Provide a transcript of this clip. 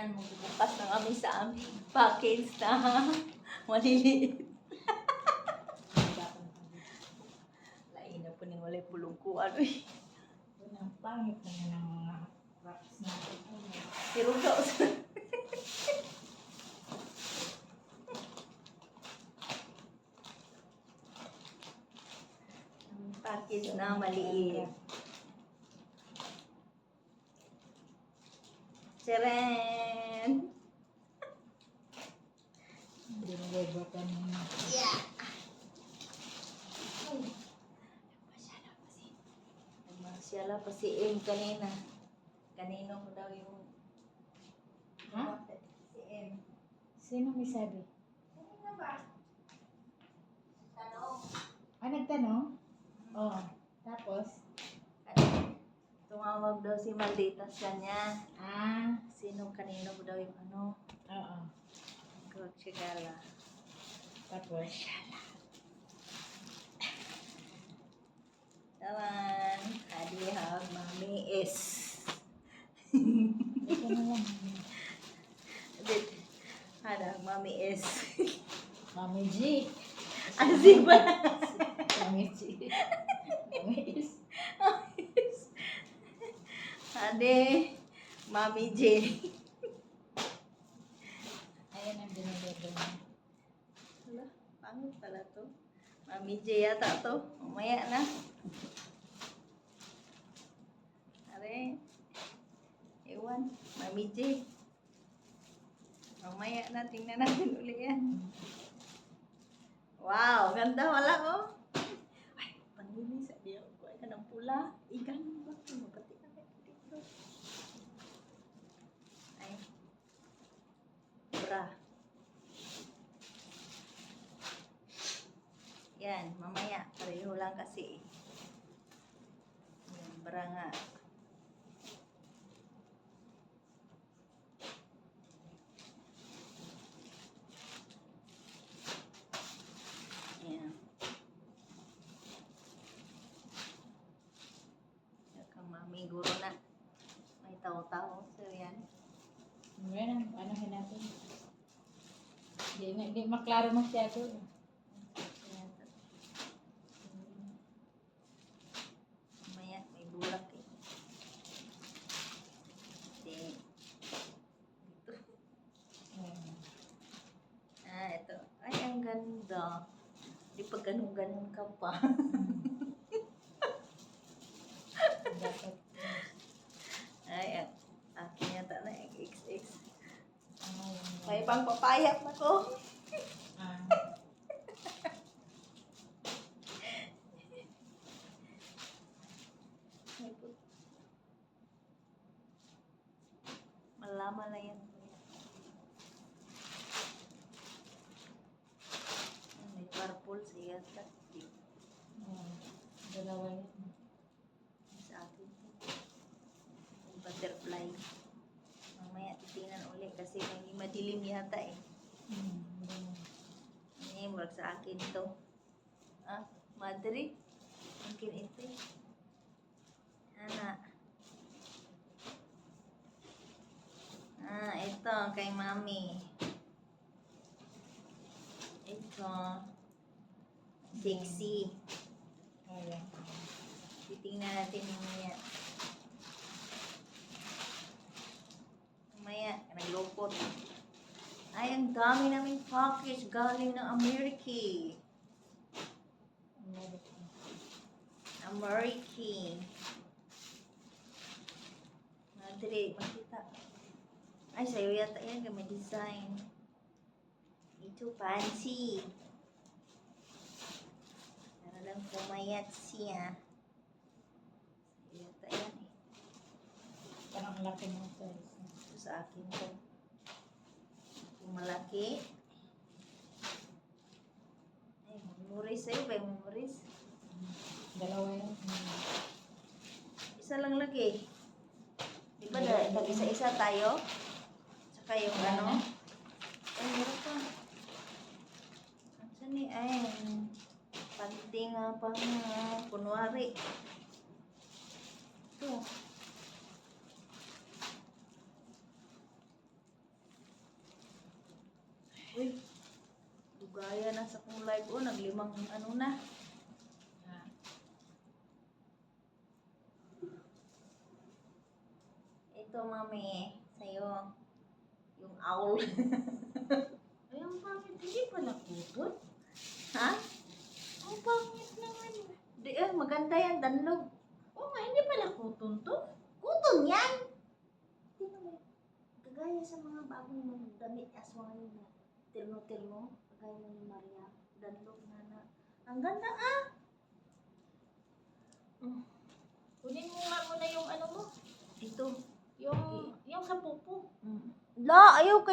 Ayan, magbubukas na kami sa aming package na maliliit. Lain na po ning walay pulong ko. Ano eh. Ang pangit naman ng mga rocks natin. Pero daw sa... Ang package na maliit. Tcharan! Deliver ka na. Yeah! Nagmasyala pa si M kanina. Kanino ko daw yung... Ha? Si M. Sino may sabi? Kanina ba? Tanong. Nagtanong? Oo. Tapos? Tumawag daw si Maldita sa kanya. Ah. Sino kanino ko daw yung ano? Oo. Gala. Tapos? Naman. Adi hag Mami S. Ito na lang. Hadang Mami S. Mami G. Azim ba? Mami G. Mami S. Ade, Mami J. Ayan ang dinideliver niya. Hala, pangit pala to. Mami J yata to. Mamaya na. Are, ewan. Mami J. Mamaya na, tingnan natin uli yan. Wow, ganda wala oh. Ay, panginis sa diyo. Kuha ka ng pula. Ikan ba? Mapati na kayo dito. Ay. Bra. Yan, mamaya. Pareho lang kasi. Yan, bra nga. Yan. Kang mami guro na. May tao-tao. So, yan. Ayan ang ano natin. Di maklaro masyado. Yan. Mamaya, may bulak eh. Dito. Ayan. Ito. Ay, ang ganda. Di pa ganun-ganun ka pa. Dapat. Ay, akin yata na XX. Ano yung... May pang papayat na ko. Ah. Malaman na yan. May purple siya. Dalawa yun. Sa akin. Yung butterfly. Mamaya titingnan ulit kasi may madilim yata eh. Ini murag sa akin to. Ah, madre. Mungkin ito eh. Anak. Ito kay mami. Ito. Sexy. Ayan. Titingnan natin mamaya. Mamaya, naglupot. Ay, ang dami naming package galing ng America. America. Madre, makita. Ay, sa'yo yata yan. May design. Ito, fancy. Para lang pumayat siya. Sa'yo yata yan eh. Parang laki ng size. Ito sa akin to. Yung malaki. Ay, memories sa'yo ba yung memories? Dalawa yun. Isa lang lagi. Di ba nag-isa-isa tayo? Tsaka yung ano? Ay, meron pa. Saan ni? Ay, panty nga pang kunwari. Ito. Gaya na sa kong live, oh, naglimang ano na. Ah, Ito, mami, sa'yo. Yung owl. ay, ang pangit. Hindi pala putol. Ha? Ang pangit naman. Di, maganda yan, danlog. Oo nga, hindi pala putol to. Kuton yan! Tingnan mo. Kagaya sa mga bagong mga damit aswang na tilmo-tilmo. Kagaya ni Maria. Danlog na. Ang ganda ah! Kunin mo nga muna yung ano mo. Ito. Yung sa pupo. La, ayaw kay